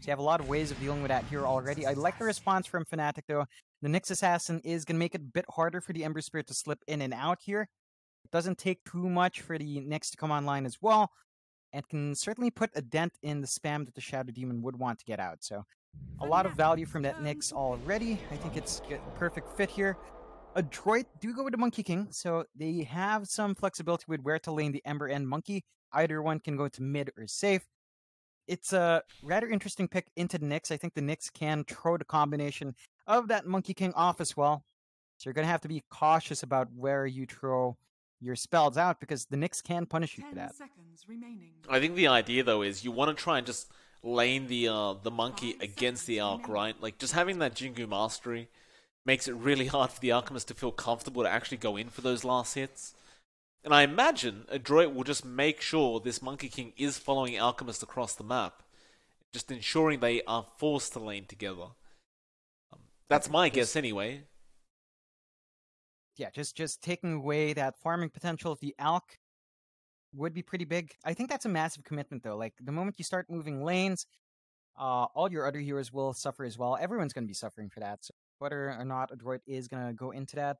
So you have a lot of ways of dealing with that here already. I like the response from Fnatic, though. The Nyx Assassin is going to make it a bit harder for the Ember Spirit to slip in and out here. It doesn't take too much for the Nyx to come online as well, and can certainly put a dent in the spam that the Shadow Demon would want to get out. So a lot of value from that Nyx already. I think it's a perfect fit here. Adroit do go with the Monkey King, so they have some flexibility with where to lane the Ember and Monkey. Either one can go to mid or safe. It's a rather interesting pick into the Nyx. I think the Nyx can throw the combination of that Monkey King off as well. So you're going to have to be cautious about where you throw your spells out, because the Nyx can punish you for that. I think the idea, though, is you want to try and just lane the Monkey against the Arc, right? Like, just having that Jingu Mastery makes it really hard for the Alchemist to feel comfortable to actually go in for those last hits. And I imagine Adroit will just make sure this Monkey King is following Alchemist across the map, just ensuring they are forced to lane together. That's my guess anyway. Yeah, just taking away that farming potential of the Alch would be pretty big. I think that's a massive commitment, though. Like, the moment you start moving lanes, all your other heroes will suffer as well. Everyone's going to be suffering for that. So whether or not Adroit is going to go into that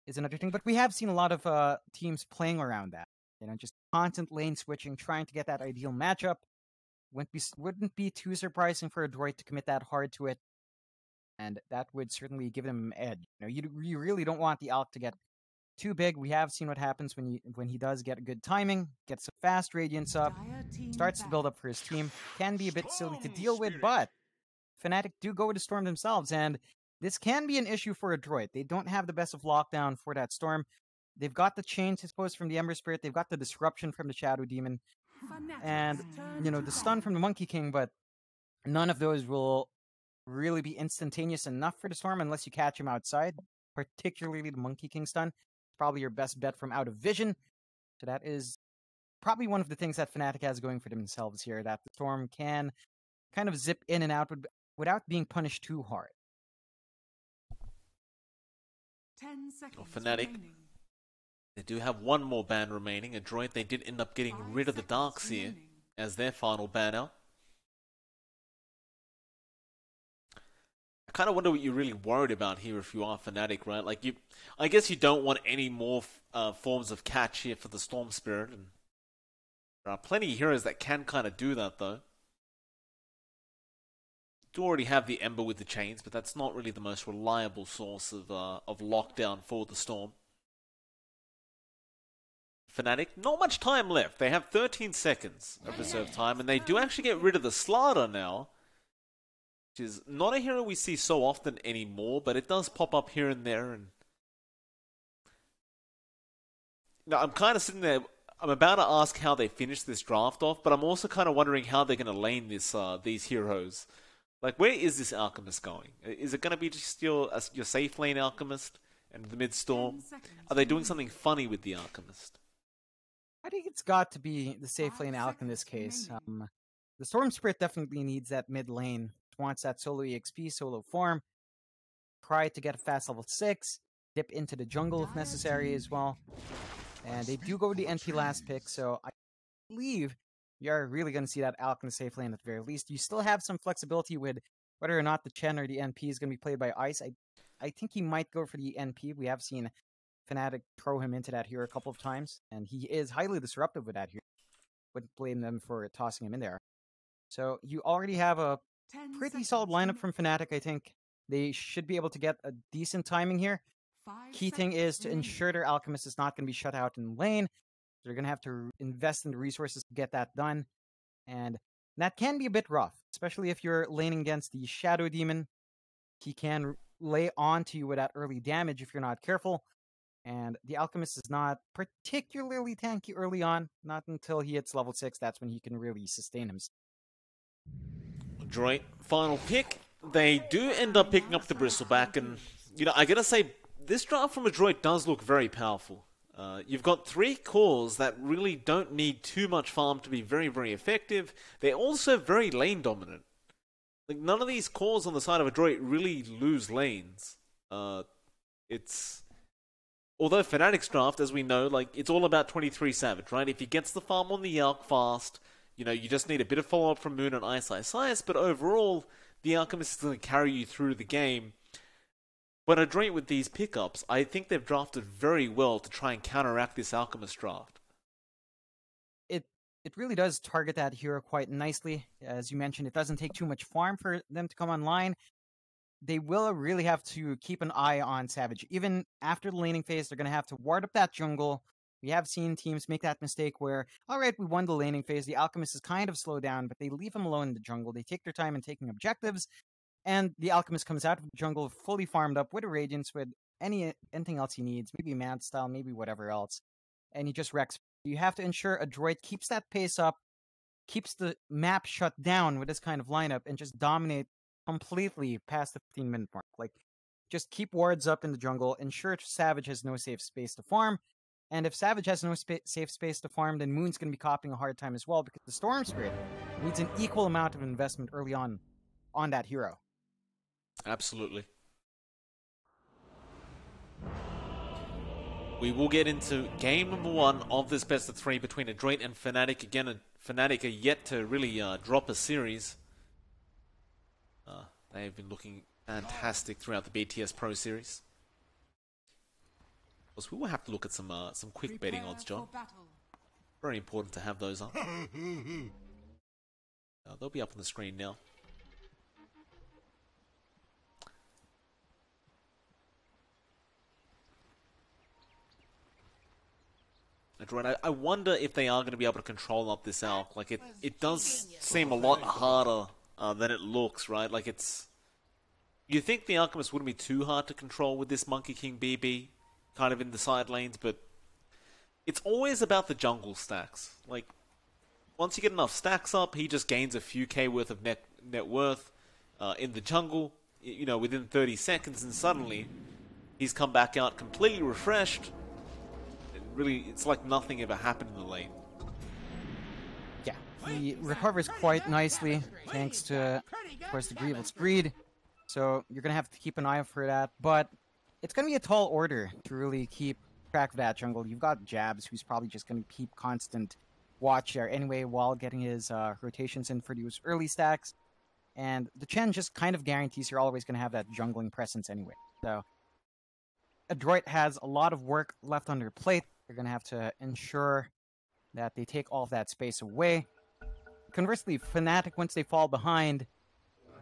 is another thing. But we have seen a lot of teams playing around that. You know, just constant lane switching, trying to get that ideal matchup. Wouldn't be too surprising for Adroit to commit that hard to it. And that would certainly give them an edge. You know, you really don't want the Alch to get too big. We have seen what happens when he does get a good timing, gets a fast Radiance up, starts to build up for his team. Can be a bit silly to deal with, but Fnatic do go with the Storm themselves, and this can be an issue for Adroit. They don't have the best of lockdown for that Storm. They've got the change, I suppose, from the Ember Spirit. They've got the disruption from the Shadow Demon, and you know, the stun from the Monkey King, but none of those will really be instantaneous enough for the Storm unless you catch him outside, particularly the Monkey King stun. It's probably your best bet from out of vision. So that is probably one of the things that Fnatic has going for themselves here, that the Storm can kind of zip in and out without being punished too hard. 10 seconds Fnatic, remaining. they do have one more ban remaining. Adroit, they did end up getting rid of the Darkseer as their final banner. I kind of wonder what you're really worried about here if you are Fnatic, right? Like, I guess you don't want any more forms of catch here for the Storm Spirit, and there are plenty of heroes that can kind of do that, though. You do already have the Ember with the chains, but that's not really the most reliable source of lockdown for the Storm. Fnatic, not much time left. They have 13 seconds of reserve time, and they do actually get rid of the Slardar now, which is not a hero we see so often anymore, but it does pop up here and there. And now I'm kind of sitting there, I'm about to ask how they finish this draft off, but I'm also kind of wondering how they're going to lane these heroes. Like, where is this Alchemist going? Is it going to be just your safe lane Alchemist and the mid-storm? Are they doing something funny with the Alchemist? I think it's got to be the safe lane Alch in this case. The Storm Spirit definitely needs that mid lane. It wants that solo EXP, solo farm. Try to get a fast level 6. Dip into the jungle if necessary as well. And they do go with the NP last pick, so I believe you're really going to see that Alch in the safe lane at the very least. You still have some flexibility with whether or not the Chen or the NP is going to be played by Ice. I think he might go for the NP. We have seen Fnatic throw him into that hero a couple of times, and he is highly disruptive with that hero. Wouldn't blame them for tossing him in there. So you already have a pretty solid lineup from Fnatic. I think they should be able to get a decent timing here. Key thing is to ensure their Alchemist is not going to be shut out in lane. They're going to have to invest in the resources to get that done. And that can be a bit rough, especially if you're laning against the Shadow Demon. He can lay onto you with that early damage if you're not careful. And the Alchemist is not particularly tanky early on. Not until he hits level 6, that's when he can really sustain himself. Adroit, final pick. They do end up picking up the Bristleback, and, you know, I gotta say, this draft from Adroit does look very powerful. You've got 3 cores that really don't need too much farm to be very, very effective. They're also very lane dominant. Like, none of these cores on the side of Adroit really lose lanes. Although Fnatic's draft, as we know, like, it's all about 23 Savage, right? If he gets the farm on the Arc fast, You know, you just need a bit of follow-up from Moon and Ice, but overall, the Alchemist is going to carry you through the game. But Adroit with these pickups, I think they've drafted very well to try and counteract this Alchemist draft. It really does target that hero quite nicely. As you mentioned, it doesn't take too much farm for them to come online. They will really have to keep an eye on Savage. Even after the laning phase, they're going to have to ward up that jungle. We have seen teams make that mistake where, all right, we won the laning phase. The Alchemist is kind of slowed down, but they leave him alone in the jungle. They take their time in taking objectives, and the Alchemist comes out of the jungle fully farmed up with a Radiance, with anything else he needs, maybe Mad Style, maybe whatever else, and he just wrecks. You have to ensure Adroit keeps that pace up, keeps the map shut down with this kind of lineup, and just dominate completely past the 15-minute mark. Like, just keep wards up in the jungle, ensure Savage has no safe space to farm, and if Savage has no safe space to farm, then Moon's going to be copying a hard time as well, because the Storm Spirit needs an equal amount of investment early on that hero. Absolutely. We will get into game number 1 of this best of 3 between Adroit and Fnatic. Again, Fnatic are yet to really drop a series. They have been looking fantastic throughout the BTS Pro Series. Of course, we will have to look at some quick betting odds, John. Very important to have those up. They'll be up on the screen now. Adroit, I wonder if they are going to be able to control up this Alch. Like, it does seem a lot harder than it looks, right? Like, it's... You think the Alchemist wouldn't be too hard to control with this Monkey King BB kind of in the side lanes, but it's always about the jungle stacks. Like, once you get enough stacks up, he just gains a few K worth of net worth in the jungle, you know, within 30 seconds, and suddenly he's come back out completely refreshed. Really, it's like nothing ever happened in the lane. Yeah, he recovers quite nicely thanks to, of course, the Grievel's Greed. So you're going to have to keep an eye out for that. But it's going to be a tall order to really keep track of that jungle. You've got Jabs, who's probably just going to keep constant watch there anyway while getting his rotations in for those early stacks. And the Chen just kind of guarantees you're always going to have that jungling presence anyway. So Adroit has a lot of work left on their plate. They're going to have to ensure that they take all of that space away. Conversely, Fnatic, once they fall behind,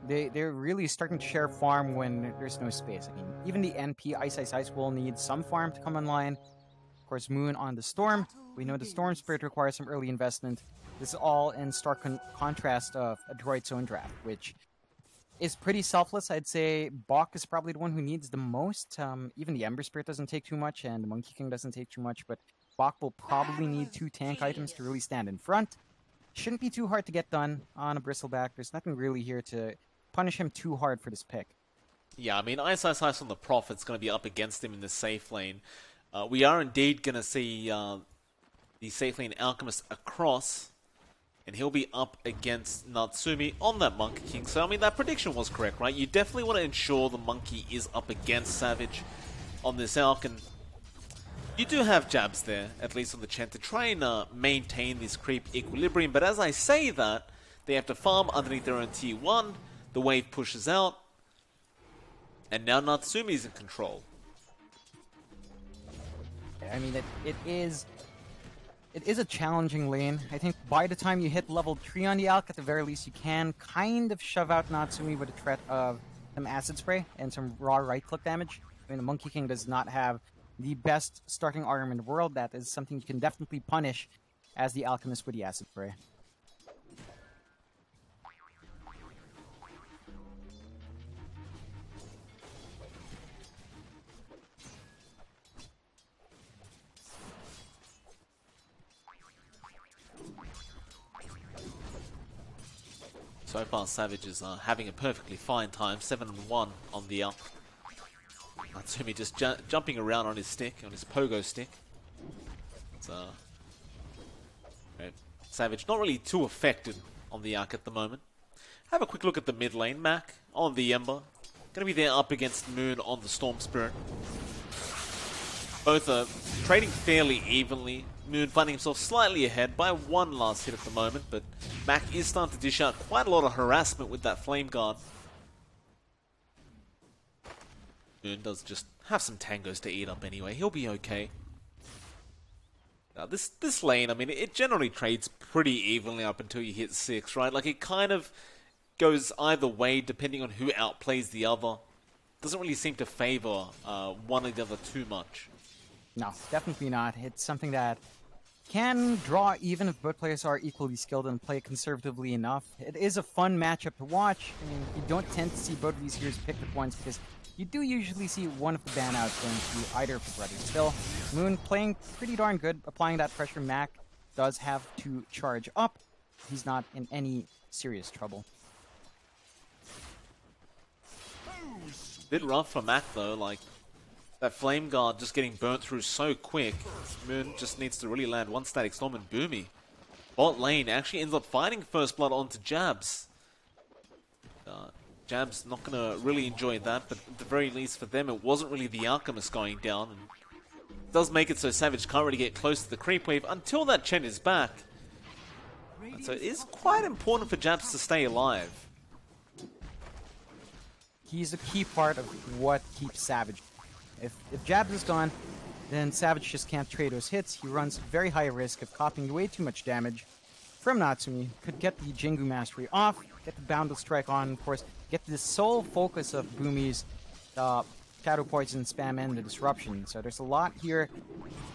they're really starting to share farm when there's no space. I mean, even the NP Ice will need some farm to come online. Of course, Moon on the Storm. We know the Storm Spirit requires some early investment. This is all in stark contrast of Adroit's own draft, which is pretty selfless. I'd say Bok is probably the one who needs the most. Even the Ember Spirit doesn't take too much, and the Monkey King doesn't take too much, but Bok will probably need 2 tank items to really stand in front. Shouldn't be too hard to get done on a Bristleback. There's nothing really here to punish him too hard for this pick. Yeah, I mean, Ice on the Prophet's going to be up against him in the safe lane. We are indeed going to see the safe lane Alchemist across, and he'll be up against Natsumi on that Monkey King. So, I mean, that prediction was correct, right? You definitely want to ensure the Monkey is up against Savage on this Alch, and you do have Jabs there, at least on the Chen, to try and maintain this creep equilibrium. But as I say that, they have to farm underneath their own tier 1, the wave pushes out, and now Natsumi's in control. I mean, it is a challenging lane. I think by the time you hit level 3 on the Alch, at the very least, you can kind of shove out Natsumi with a threat of some Acid Spray and some raw right-click damage. I mean, the Monkey King does not have the best starting arm in the world. That is something you can definitely punish as the Alchemist with the Acid Spray. So far, Savage is having a perfectly fine time, 7-1 on the up. Natsumi just jumping around on his stick, on his pogo stick. It's, okay. Savage not really too affected on the arc at the moment. Have a quick look at the mid lane. Mac on the Ember. Gonna be there up against Moon on the Storm Spirit. Both are trading fairly evenly. Moon finding himself slightly ahead by one last hit at the moment, but Mac is starting to dish out quite a lot of harassment with that Flame Guard. Moon does just have some tangos to eat up anyway. He'll be okay. Now this lane, I mean, it generally trades pretty evenly up until you hit 6, right? Like, it kind of goes either way depending on who outplays the other. Doesn't really seem to favor one or the other too much. No, definitely not. It's something that can draw even if both players are equally skilled and play conservatively enough. It is a fun matchup to watch. I mean, you don't tend to see both of these heroes picked at once because you do usually see one of the ban outs going to either of the brothers. Still, Moon playing pretty darn good, applying that pressure. Mac does have to charge up. He's not in any serious trouble. Bit rough for Mac though, like that Flame Guard just getting burnt through so quick. Moon just needs to really land one static storm and Boomy. Bot lane actually ends up fighting First Blood onto Jabs. Jabs not going to really enjoy that, but at the very least for them it wasn't really the Alchemist going down. And it does make it so Savage can't really get close to the creep wave until that Chen is back. And so it is quite important for Jabs to stay alive. He's a key part of what keeps Savage. If Jabs is gone, then Savage just can't trade those hits. He runs very high risk of copying way too much damage from Natsumi. Could get the Jingu Mastery off, get the Boundless Strike on, of course, get the sole focus of Boomy's Shadow Poison spam and the Disruption. So there's a lot here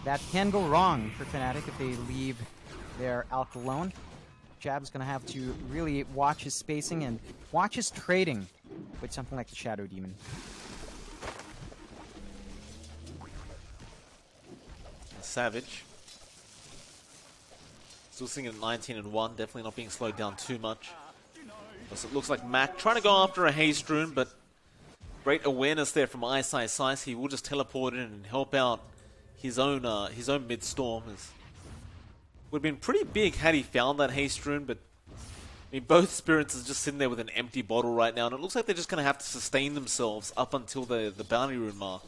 that can go wrong for Fnatic if they leave their Alk alone. Jab's gonna have to really watch his spacing and watch his trading with something like the Shadow Demon. Savage. Still sitting at 19-1, definitely not being slowed down too much. So it looks like Mac trying to go after a Haste Rune, but great awareness there from Ice. He will just teleport in and help out his own mid-storm. Would have been pretty big had he found that Haste Rune, but I mean, both Spirits are just sitting there with an empty bottle right now, and it looks like they're just going to have to sustain themselves up until the Bounty Rune mark.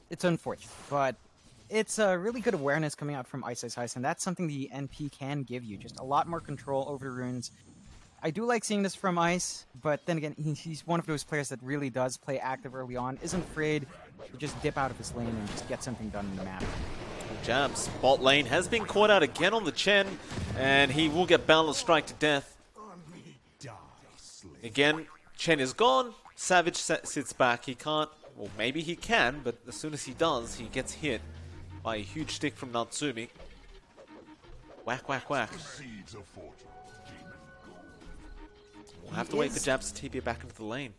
It's unfortunate, but it's a really good awareness coming out from Ice, and that's something the NP can give you. Just a lot more control over the runes. I do like seeing this from Ice, but then again, he's one of those players that really does play active early on, isn't afraid to just dip out of his lane and just get something done in the map. Jabs, bot lane, has been caught out again on the Chen, and he will get Boundless Strike to death. Again, Chen is gone, Savage sits back, he can't, well maybe he can, but as soon as he does, he gets hit by a huge stick from Natsumi. Whack, whack, whack. We'll have to wait for Jabs to TP back into the lane.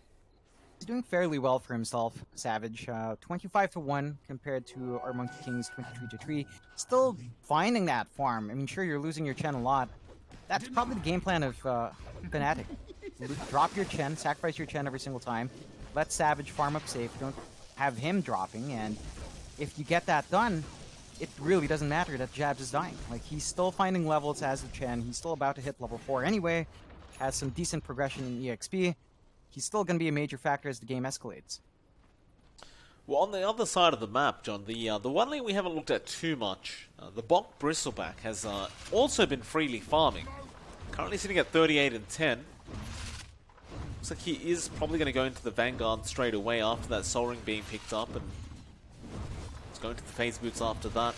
He's doing fairly well for himself, Savage. 25-1 compared to our Monkey King's 23-3. Still finding that farm. I mean, sure, you're losing your Chen a lot. That's probably the game plan of Fnatic. Drop your Chen, sacrifice your Chen every single time. Let Savage farm up safe. Don't have him dropping. And if you get that done, it really doesn't matter that Jabs is dying. Like, he's still finding levels as the Chen. He's still about to hit level 4 anyway. Has some decent progression in EXP. He's still going to be a major factor as the game escalates. Well, on the other side of the map, John, the one lane we haven't looked at too much, the Bok Bristleback has also been freely farming. Currently sitting at 38-10. Looks like he is probably going to go into the Vanguard straight away after that Soul Ring being picked up, and he's going to the Phase Boots after that.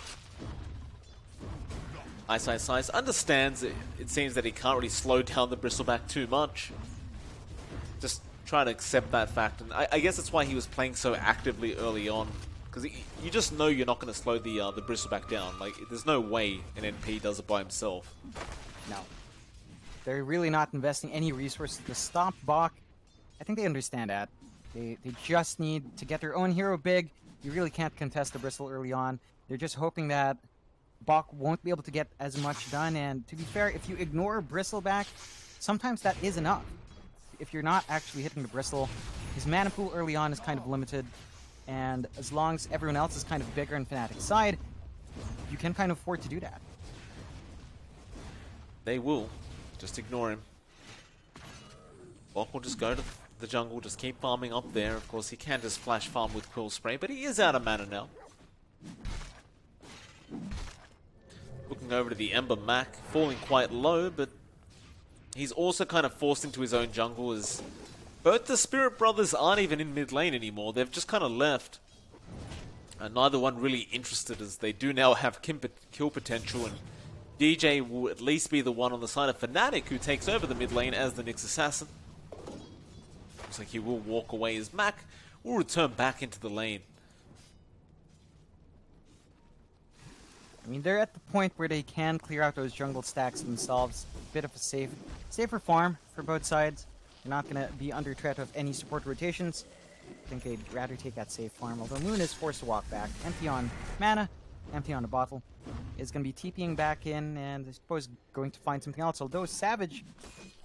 Ice understands it seems that he can't really slow down the Bristleback too much. Just try to accept that fact, and I guess that's why he was playing so actively early on, because you just know you're not going to slow the Bristleback down. Like, there's no way an NP does it by himself. No. They're really not investing any resources to stop Bok. I think they understand that. They just need to get their own hero big. You really can't contest the Bristle early on. They're just hoping that Bok won't be able to get as much done, and to be fair, if you ignore Bristleback, sometimes that is enough. If you're not actually hitting the Bristle, his mana pool early on is kind of limited, and as long as everyone else is kind of bigger on Fnatic's side, you can kind of afford to do that. They will. Just ignore him. Bok will just go to the jungle, just keep farming up there. Of course, he can just flash farm with Quill Spray, but he is out of mana now. Looking over to the Ember Mac, falling quite low, but he's also kind of forced into his own jungle as both the Spirit Brothers aren't even in mid lane anymore. They've just kind of left. And neither one really interested as they do now have kill potential, and DJ will at least be the one on the side of Fnatic who takes over the mid lane as the Nyx Assassin. Looks like he will walk away as Mac will return back into the lane. I mean, they're at the point where they can clear out those jungle stacks themselves. A bit of a safer farm for both sides. They're not going to be under threat of any support rotations. I think they'd rather take that safe farm, although Moon is forced to walk back. Empty on mana, empty on a bottle. Is going to be TPing back in, and I suppose going to find something else, although Savage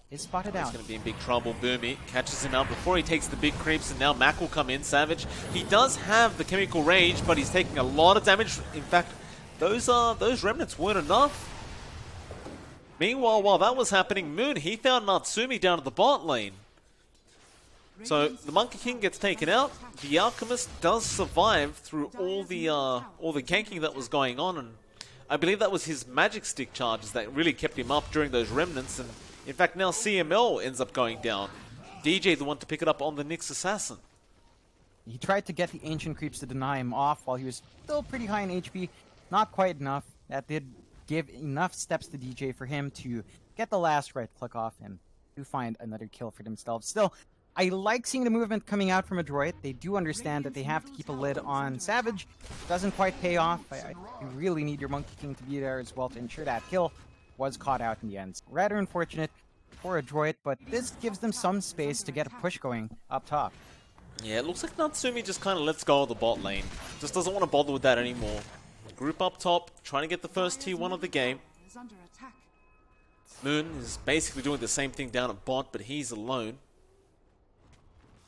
is spotted out. He's going to be in big trouble. Boomy catches him out before he takes the big creeps, and now Mac will come in. Savage, he does have the chemical range, but he's taking a lot of damage. In fact, those remnants weren't enough. Meanwhile, while that was happening, Moon, he found Natsumi down at the bot lane. So the Monkey King gets taken out. The Alchemist does survive through all the ganking that was going on, and I believe that was his magic stick charges that really kept him up during those remnants. And in fact, now CML ends up going down. DJ the one to pick it up on the Nyx Assassin. He tried to get the Ancient Creeps to deny him off while he was still pretty high in HP. Not quite enough. That did give enough steps to DJ for him to get the last right click off and to find another kill for themselves. Still, I like seeing the movement coming out from Adroit. They do understand that they have to keep a lid on Savage. Doesn't quite pay off. You really need your Monkey King to be there as well to ensure that kill was caught out in the end. Rather unfortunate for Adroit, but this gives them some space to get a push going up top. Yeah, it looks like Natsumi just kind of lets go of the bot lane. Just doesn't want to bother with that anymore. Group up top, trying to get the first T1 of the game. Moon is basically doing the same thing down at bot, but he's alone.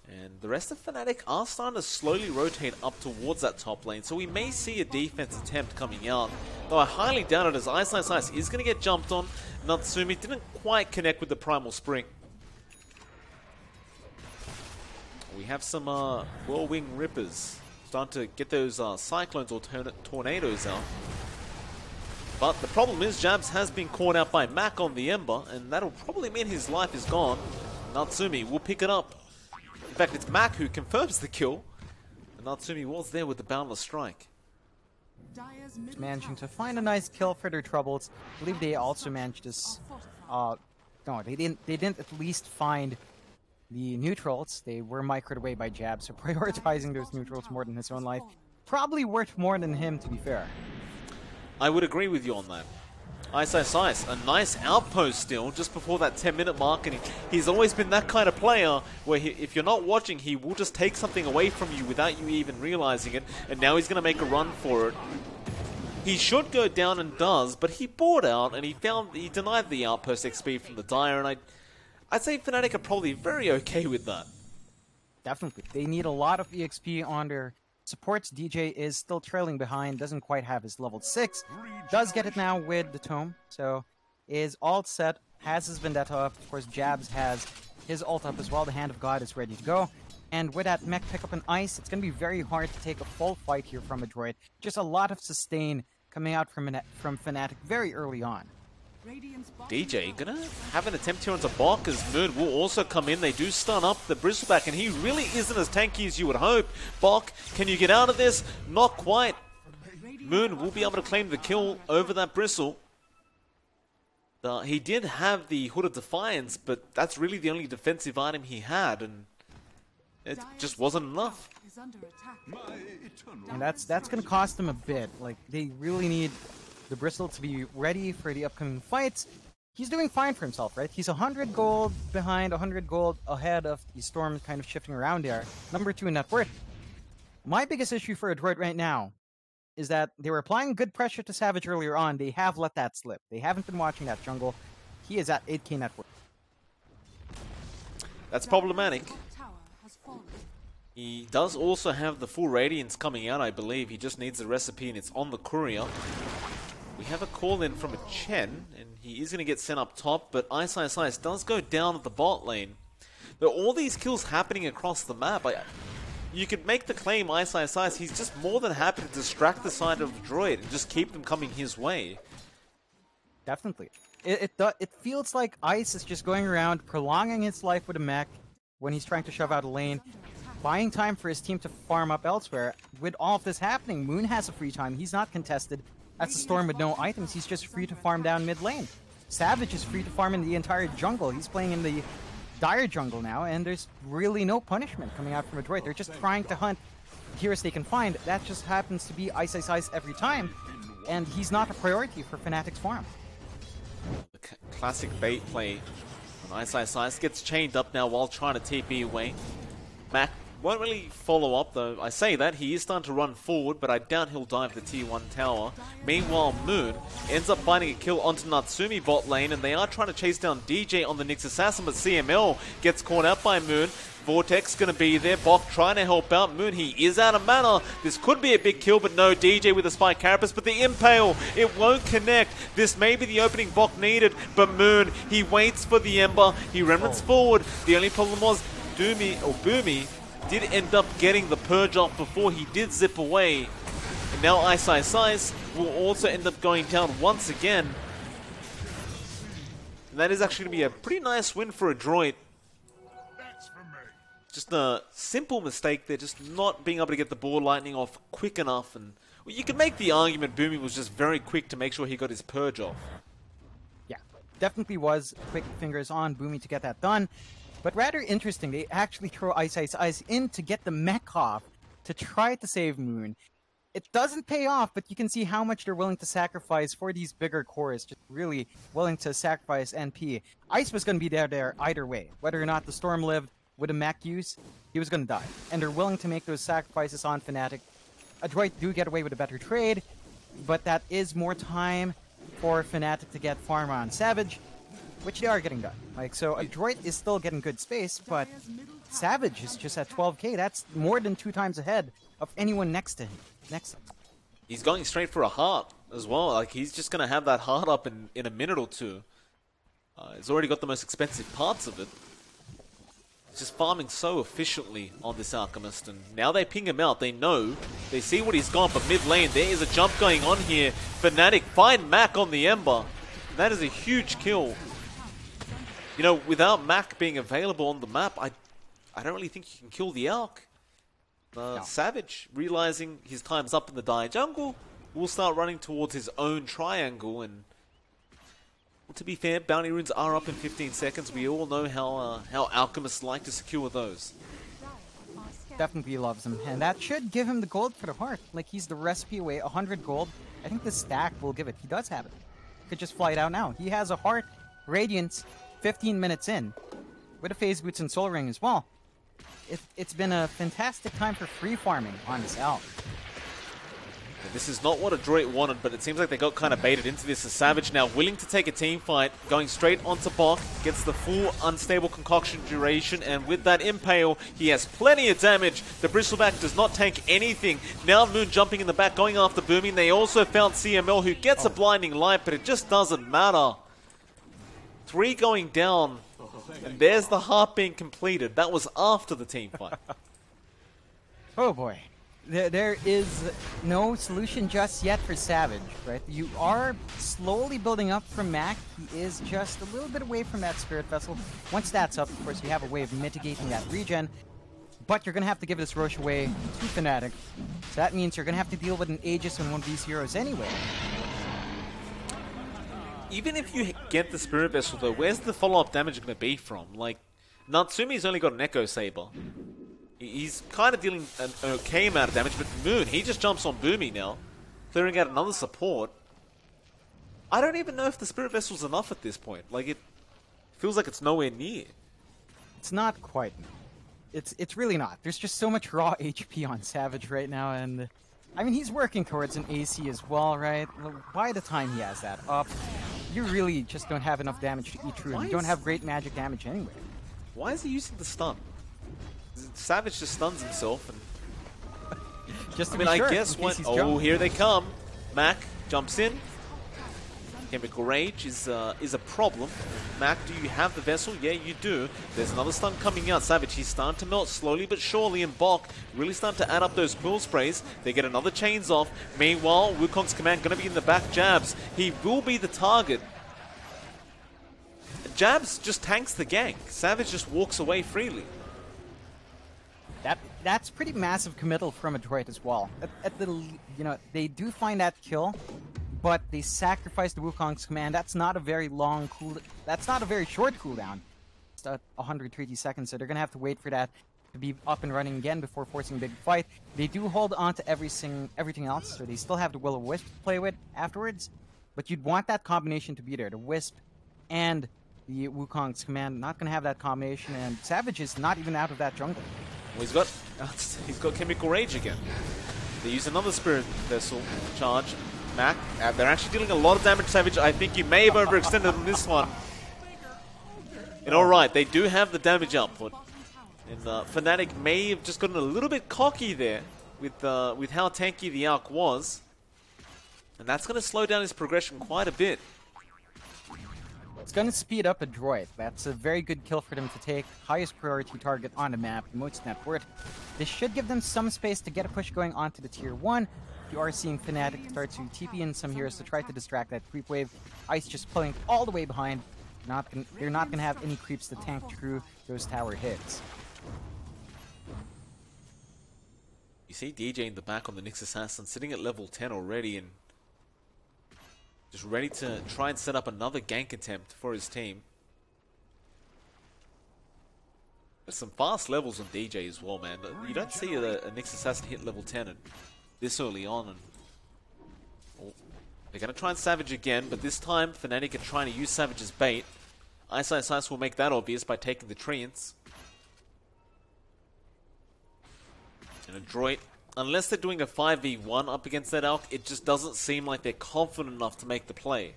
And the rest of Fnatic are starting to slowly rotate up towards that top lane, so we may see a defense attempt coming out. Though I highly doubt it, as Ice is going to get jumped on. Natsumi didn't quite connect with the Primal Spring. We have some Whirlwind Rippers starting to get those Cyclones or Tornadoes out. But the problem is Jabs has been caught out by Mac on the Ember, and that'll probably mean his life is gone. Natsumi will pick it up. In fact, it's Mac who confirms the kill. And Natsumi was there with the Boundless Strike. Managing to find a nice kill for their troubles. I believe they also managed this. No, they didn't at least find the neutrals. They were microed away by Jab, so prioritizing those neutrals more than his own life. Probably worth more than him, to be fair. I would agree with you on that. Ice, a nice outpost still, just before that 10-minute mark, and he's always been that kind of player where if you're not watching, he will just take something away from you without you even realizing it, and now he's going to make a run for it. He should go down and does, but he bought out, and he denied the outpost XP from the Dire, and I'd say Fnatic are probably very okay with that. Definitely. They need a lot of EXP on their supports. DJ is still trailing behind, doesn't quite have his level 6. Does get it now with the Tome, so is ult set, has his Vendetta up. Of course, Jabs has his ult up as well. The Hand of God is ready to go. And with that mech pick up in Ice, it's going to be very hard to take a full fight here from Adroit. Just a lot of sustain coming out from Fnatic very early on. DJ gonna have an attempt here onto Bok as Moon will also come in. They do stun up the Bristleback, and he really isn't as tanky as you would hope. Bok, can you get out of this? Not quite. Moon will be able to claim the kill over that Bristle. He did have the Hood of Defiance, but that's really the only defensive item he had, and it just wasn't enough. And that's going to cost them a bit. Like, they really need the Bristle to be ready for the upcoming fights. He's doing fine for himself, right? He's 100 gold behind, 100 gold ahead of the Storm, kind of shifting around there. Number 2 in net worth. My biggest issue for Adroit right now is that they were applying good pressure to Savage earlier on. They have let that slip. They haven't been watching that jungle. He is at 8k net worth. That's problematic. He does also have the full Radiance coming out, I believe. He just needs the recipe, and it's on the courier. We have a call in from a Chen, and he is going to get sent up top, but Ice does go down at the bot lane. There are all these kills happening across the map. You could make the claim, Ice, he's just more than happy to distract the side of Adroit and just keep them coming his way. Definitely. It feels like Ice is just going around prolonging his life with a mech when he's trying to shove out a lane, buying time for his team to farm up elsewhere. With all of this happening, Moon has a free time. He's not contested. That's a Storm with no items. He's just free to farm down mid lane. Savage is free to farm in the entire jungle. He's playing in the dire jungle now, and there's really no punishment coming out from Adroit. They're just trying to hunt heroes they can find. That just happens to be Ice every time, and he's not a priority for Fnatic's farm. The classic bait play on Ice gets chained up now while trying to TP away. Mac won't really follow up though. I say that, he is starting to run forward, but I doubt he'll dive the tier 1 tower. Meanwhile, Moon ends up finding a kill onto Natsumi bot lane, and they are trying to chase down DJ on the Nyx Assassin, but CML gets caught out by Moon. Vortex gonna be there, Bok trying to help out Moon. He is out of mana. This could be a big kill, but no, DJ with a Spike Carapace, but the Impale, it won't connect. This may be the opening Bok needed, but Moon, he waits for the Ember. He remnants forward. The only problem was Boomy did end up getting the purge off before he did zip away. And now Ice will also end up going down once again. And that is actually going to be a pretty nice win for Adroit. Just a simple mistake there, just not being able to get the ball lightning off quick enough. And well, you can make the argument Boomy was just very quick to make sure he got his purge off. Yeah, definitely was quick fingers on Boomy to get that done. But rather interesting, they actually throw Ice in to get the mech off to try to save Moon. It doesn't pay off, but you can see how much they're willing to sacrifice for these bigger cores, just really willing to sacrifice NP. Ice was going to be there either way. Whether or not the Storm lived with a mech use, he was going to die. And they're willing to make those sacrifices on Fnatic. Adroit do get away with a better trade, but that is more time for Fnatic to get farm on Savage, which they are getting done. So Adroit is still getting good space, but Savage is just at 12k. That's more than 2 times ahead of anyone next to him. He's going straight for a heart as well. Like, he's just going to have that heart up in a minute or two. He's already got the most expensive parts of it. He's just farming so efficiently on this Alchemist, and now they ping him out. They know, they see what he's got, but mid lane, there is a jump going on here. Fnatic find Mac on the Ember. That is a huge kill. You know, without Mac being available on the map, I don't really think you can kill the Alk. No. Savage, realizing his time's up in the dire jungle, will start running towards his own triangle. And well, to be fair, bounty runes are up in 15 seconds. We all know how alchemists like to secure those. Definitely loves him, and that should give him the gold for the heart. Like, he's the recipe away, 100 gold. I think the stack will give it. He does have it. Could just fly it out now. He has a heart, Radiance, 15 minutes in, with a Phase Boots and Soul Ring as well. It's been a fantastic time for free farming on this Alp. This is not what Adroit wanted, but it seems like they got kind of baited into this. As Savage now willing to take a team fight, going straight onto Bok, gets the full unstable concoction duration, and with that Impale, he has plenty of damage. The Bristleback does not tank anything. Now Moon jumping in the back, going after Booming. They also found CML, who gets a blinding light, but it just doesn't matter. 3 going down, and there's the heart being completed. That was after the team fight. Oh boy. There is no solution just yet for Savage, right? You are slowly building up from Mac. He is just a little bit away from that Spirit Vessel. Once that's up, of course, you have a way of mitigating that regen. But you're going to have to give this Roche away to Fnatic. So that means you're going to have to deal with an Aegis on one of these heroes anyway. Even if you get the Spirit Vessel, though, where's the follow-up damage going to be from? Like, Natsumi's only got an Echo Saber. He's kind of dealing an okay amount of damage, but Moon, he just jumps on Boomy now, clearing out another support. I don't even know if the Spirit Vessel's enough at this point. Like, it feels like it's nowhere near. It's not quite. It's really not. There's just so much raw HP on Savage right now, and I mean, he's working towards an AC as well, right? By the time he has that up, you really just don't have enough damage to eat through him. You don't have great magic damage anyway. Why is he using the stun? Savage just stuns himself, and just to I mean, be sure, I guess when here they come. Mac jumps in. Chemical Rage is a problem. Mac, do you have the Vessel? Yeah, you do. There's another stun coming out. Savage, he's starting to melt slowly but surely, and Bok really starting to add up those quill sprays. They get another chains off. Meanwhile, Wukong's command going to be in the back. Jabs, he will be the target. Jabs just tanks the gank. Savage just walks away freely. That's pretty massive committal from Adroit as well. They do find that kill, but they sacrifice the Wukong's command. That's not a very long That's not a very short cooldown. It's 130 seconds, so they're gonna have to wait for that to be up and running again before forcing a big fight. They do hold on to everything else, so they still have the Will-O-Wisp to play with afterwards. But you'd want that combination to be there, the Wisp and the Wukong's command. Not gonna have that combination, and Savage is not even out of that jungle. Well, he's got Chemical Rage again. They use another Spirit Vessel charge. Mac, they're actually dealing a lot of damage to Savage. I think you may have overextended on this one. And alright, they do have the damage output. And Fnatic may have just gotten a little bit cocky there with how tanky the Arc was. And that's going to slow down his progression quite a bit. It's going to speed up Adroit. That's a very good kill for them to take. Highest priority target on the map, most net worth. This should give them some space to get a push going onto the tier 1. You are seeing Fnatic start to TP in some heroes to try to distract that creep wave. Ice just pulling all the way behind. They're not going to have any creeps to tank through those tower hits. You see DJ in the back on the Nyx Assassin sitting at level 10 already and just ready to try and set up another gank attempt for his team. There's some fast levels on DJ as well, man. You don't see a Nyx Assassin hit level 10 and this early on. And they're going to try and Savage again, but this time Fnatic are trying to use Savage as bait. Ice will make that obvious by taking the Treants. And Adroit, unless they're doing a 5v1 up against that Elk, it just doesn't seem like they're confident enough to make the play.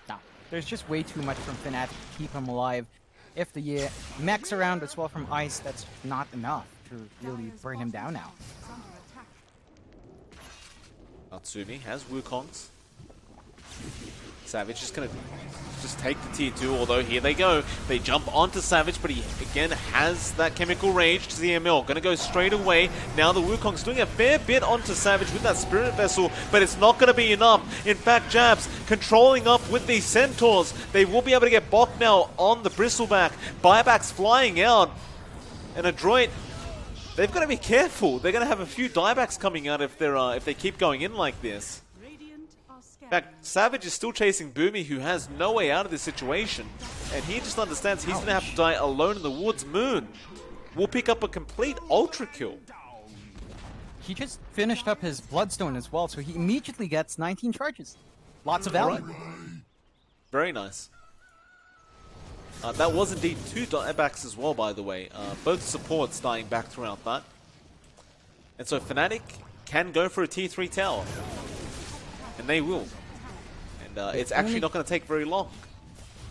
No, there's just way too much from Fnatic to keep him alive. If the mech's around as well from Ice, that's not enough to really burn him down now. Natsumi has Wukong's. Savage is going to just take the tier 2, although here they go. They jump onto Savage, but he again has that Chemical Rage to the ML. Going to go straight away. Now the Wukong's doing a fair bit onto Savage with that Spirit Vessel, but it's not going to be enough. In fact, Jabs controlling up with these Centaurs. They will be able to get Bok now on the Bristleback. Buybacks flying out. And Adroit, they've got to be careful. They're going to have a few diebacks coming out if they keep going in like this. In fact, Savage is still chasing Boomy, who has no way out of this situation. And he just understands he's going to have to die alone in the woods. Moon will pick up a complete ultra kill. He just finished up his Bloodstone as well, so he immediately gets 19 charges. Lots of value. Very nice. That was indeed 2 diebacks as well, by the way. Both supports dying back throughout that. And so Fnatic can go for a tier 3 tower. And they will. And it's actually not going to take very long.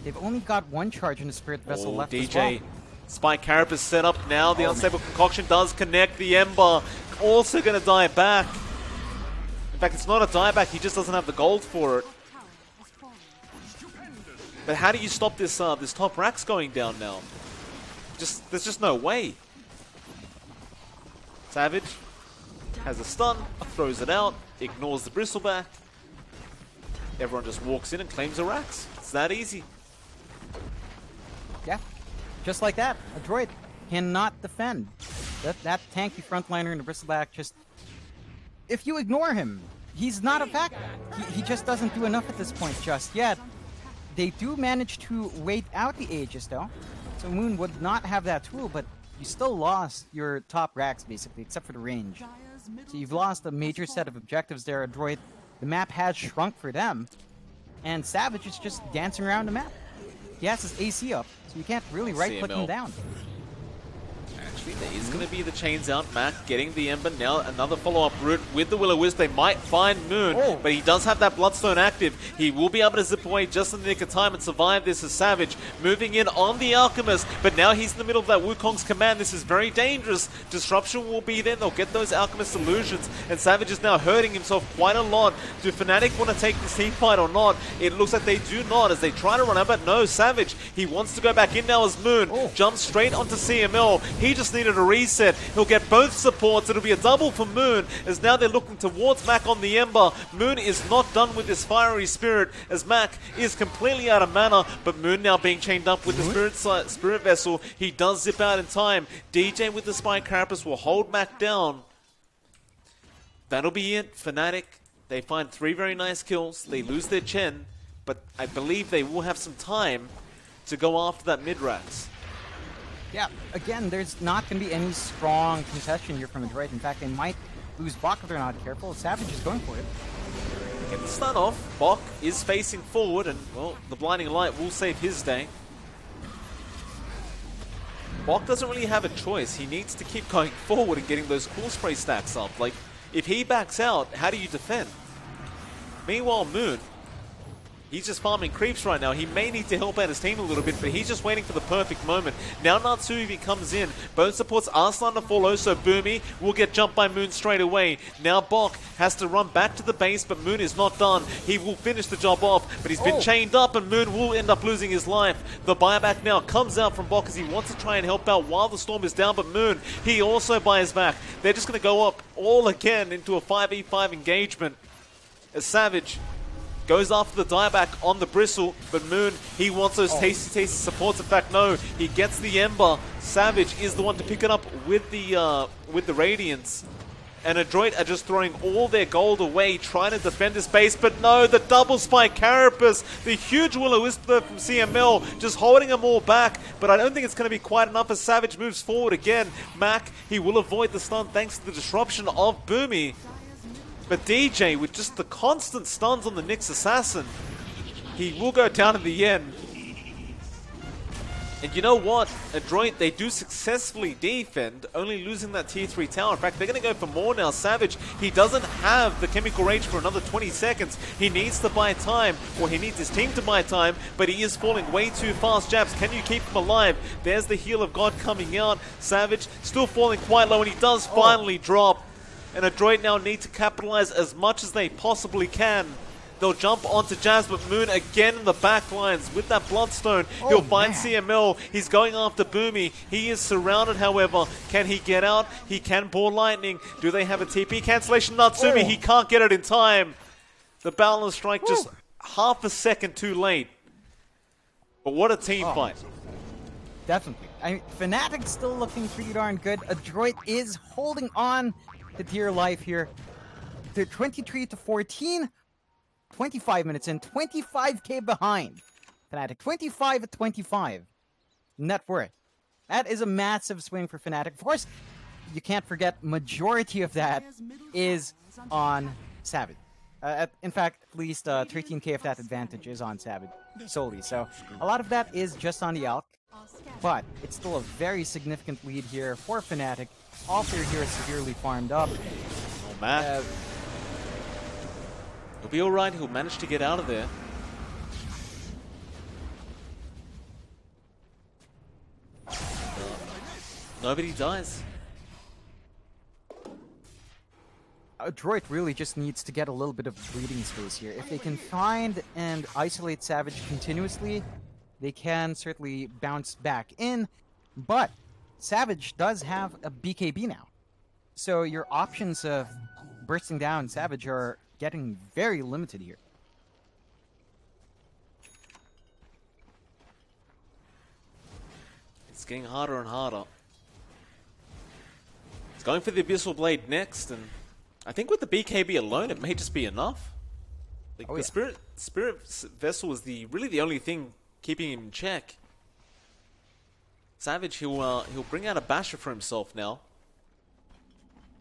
They've only got 1 charge in the Spirit Vessel left DJ. as well. Spike Carapace set up now. The Unstable Concoction does connect. The Ember also going to die back. In fact, it's not a dieback. He just doesn't have the gold for it. But how do you stop this this top Rax going down now? There's just no way. Savage has a stun, throws it out, ignores the Bristleback. Everyone just walks in and claims a Rax. It's that easy. Yeah, just like that. Adroit cannot defend. That tanky frontliner in the Bristleback just... If you ignore him, he's not a factor. He just doesn't do enough at this point just yet. They do manage to wait out the Aegis though. So Moon would not have that tool, but you still lost your top racks basically, except for the range. So you've lost a major set of objectives there, Adroit. The map has shrunk for them. And Savage is just dancing around the map. He has his AC up, so you can't really right-click him down. actually. There is going to be the chains out. Mac getting the Ember. Now another follow-up route with the Will-O-Wisp. They might find Moon, but he does have that Bloodstone active. He will be able to zip away just in the nick of time and survive this as Savage. Moving in on the Alchemist, but now he's in the middle of that Wukong's command. This is very dangerous. Disruption will be there. They'll get those Alchemist illusions, and Savage is now hurting himself quite a lot. Do Fnatic want to take this team fight or not? It looks like they do not as they try to run out, but no, Savage, he wants to go back in now as Moon. Jumps straight onto CML. He just needed a reset. He'll get both supports. It'll be a double for Moon as now they're looking towards Mac on the Ember. Moon is not done with this fiery spirit as Mac is completely out of mana, but Moon now being chained up with the spirit vessel. He does zip out in time. DJ with the Spike Carapace will hold Mac down. That'll be it. Fnatic, they find 3 very nice kills. They lose their Chen, but I believe they will have some time to go after that mid-racks. Yeah, again, there's not going to be any strong concession here from Adroit. In fact, they might lose Bok if they're not careful. Savage is going for it. Get the stun off. Bok is facing forward, and, well, the Blinding Light will save his day. Bok doesn't really have a choice. He needs to keep going forward and getting those cool spray stacks up. Like, if he backs out, how do you defend? Meanwhile, Moon, he's just farming creeps right now. He may need to help out his team a little bit, but he's just waiting for the perfect moment. Now Natsuvi comes in. Both supports are starting to follow, so Boomy will get jumped by Moon straight away. Now Bok has to run back to the base, but Moon is not done. He will finish the job off, but he's been chained up, and Moon will end up losing his life. The buyback now comes out from Bok as he wants to try and help out while the storm is down, but Moon, he also buys back. They're just going to go up all again into a 5v5 engagement as Savage goes after the dieback on the Bristle, but Moon, he wants those tasty supports. In fact, no, he gets the Ember. Savage is the one to pick it up with the Radiance. And Adroit are just throwing all their gold away, trying to defend his base, but no, the double spike Carapace, the huge Will-O-Wisp from CML, just holding them all back, but I don't think it's going to be quite enough as Savage moves forward again. Mac, he will avoid the stun thanks to the disruption of Boomy. But DJ, with just the constant stuns on the Nyx Assassin, he will go down in the end. And you know what? Adroit, they do successfully defend, only losing that tier 3 tower. In fact, they're going to go for more now. Savage, he doesn't have the Chemical Rage for another 20 seconds. He needs to buy time, or he needs his team to buy time, but he is falling way too fast. Jabs, can you keep him alive? There's the Heal of God coming out. Savage still falling quite low, and he does finally drop. And Adroit now need to capitalize as much as they possibly can. They'll jump onto Jazz, but Moon again in the back lines with that Bloodstone. He'll find CML. He's going after Boomy. He is surrounded, however. Can he get out? He can pour Lightning. Do they have a TP cancellation? Natsumi, he can't get it in time. The Balance Strike just half a second too late. But what a team fight. Definitely. I mean, Fnatic's still looking pretty darn good. Adroit is holding on to tier life here. They're 23 to 14. 25 minutes in, 25k behind. Fnatic, 25 at 25. Net worth. That is a massive swing for Fnatic. Of course, you can't forget, majority of that is on Savage. In fact, at least 13k of that advantage is on Savage solely. So a lot of that is just on the Alk. But it's still a very significant lead here for Fnatic. All their heroes severely farmed up. Oh, man. He'll be alright, he'll manage to get out of there. Nobody dies. Adroit really just needs to get a little bit of breathing space here. If they can find and isolate Savage continuously, they can certainly bounce back in. But Savage does have a BKB now. So your options of bursting down Savage are getting very limited here. It's getting harder and harder. He's going for the Abyssal Blade next, and I think with the BKB alone, it may just be enough. Like the Spirit Vessel is really the only thing keeping him in check. Savage, he'll bring out a Basher for himself now.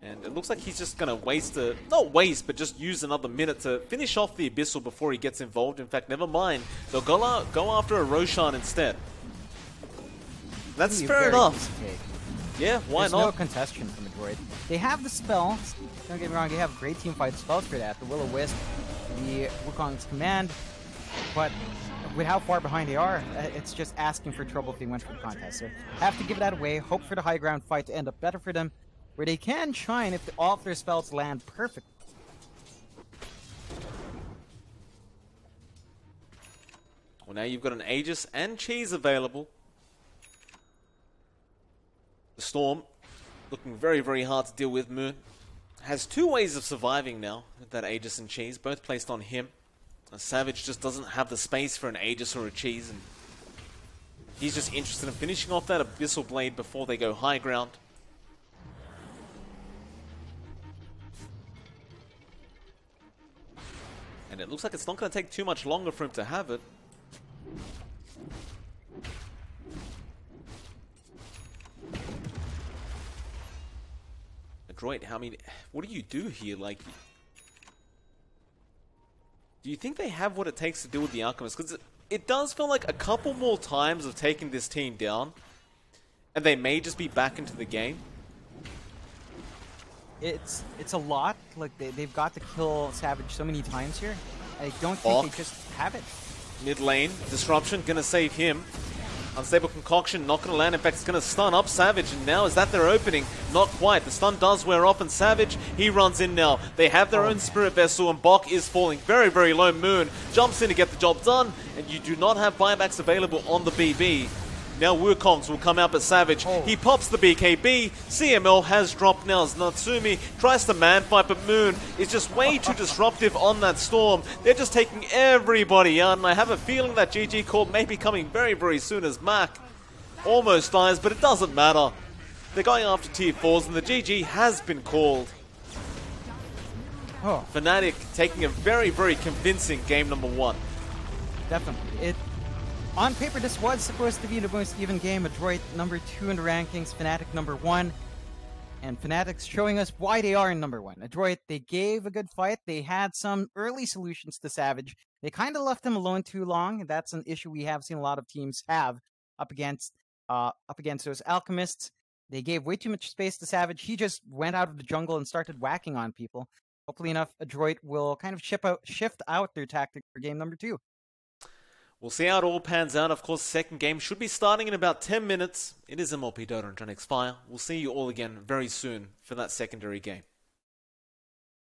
And it looks like he's just going to not waste, but just use another minute to finish off the Abyssal before he gets involved. In fact, never mind. They'll go after a Roshan instead. That's fair enough. Yeah, why There's not? no contestation from Adroit. They have the spells. Don't get me wrong, they have great teamfight spells for that. The Will-O-Wisp, the Wukong's Command. But with how far behind they are, it's just asking for trouble if they went for the contest. So have to give that away, hope for the high ground fight to end up better for them, where they can shine if all of their spells land perfect. Well, now you've got an Aegis and Cheese available. The Storm, looking very, very hard to deal with. Moon has two ways of surviving now with that Aegis and Cheese, both placed on him. Savage just doesn't have the space for an Aegis or a Cheese, and he's just interested in finishing off that Abyssal Blade before they go high ground. And it looks like it's not going to take too much longer for him to have it. Adroit, what do you do here? Like, do you think they have what it takes to deal with the Alchemist? Because it does feel like a couple more times of taking this team down, and they may just be back into the game. It's a lot. Like they've got to kill Savage so many times here. I don't think they just have it. Mid lane, Disruption gonna save him. Unstable Concoction, not going to land. In fact, it's going to stun up Savage. And now, is that their opening? Not quite. The stun does wear off, and Savage, he runs in now. They have their own Spirit Vessel, and Bok is falling very, very low. Moon jumps in to get the job done, and you do not have buybacks available on the BB. Now Wukongs will come out, but Savage, he pops the BKB. CML has dropped now as Natsumi tries to man fight, but Moon is just way too disruptive on that Storm. They're just taking everybody out, and I have a feeling that GG call may be coming very, very soon as Mac almost dies, but it doesn't matter. They're going after tier 4s, and the GG has been called. Fnatic taking a very, very convincing game number 1. Definitely. On paper, this was supposed to be the most even game. Adroit number 2 in the rankings, Fnatic number 1. And Fnatic's showing us why they are in number 1. Adroit, they gave a good fight. They had some early solutions to Savage. They kind of left him alone too long. That's an issue we have seen a lot of teams have up against those Alchemists. They gave way too much space to Savage. He just went out of the jungle and started whacking on people. Hopefully enough, Adroit will kind of shift out their tactic for game number 2. We'll see how it all pans out. Of course, the second game should be starting in about 10 minutes. It is MLP johnxfire. We'll see you all again very soon for that secondary game.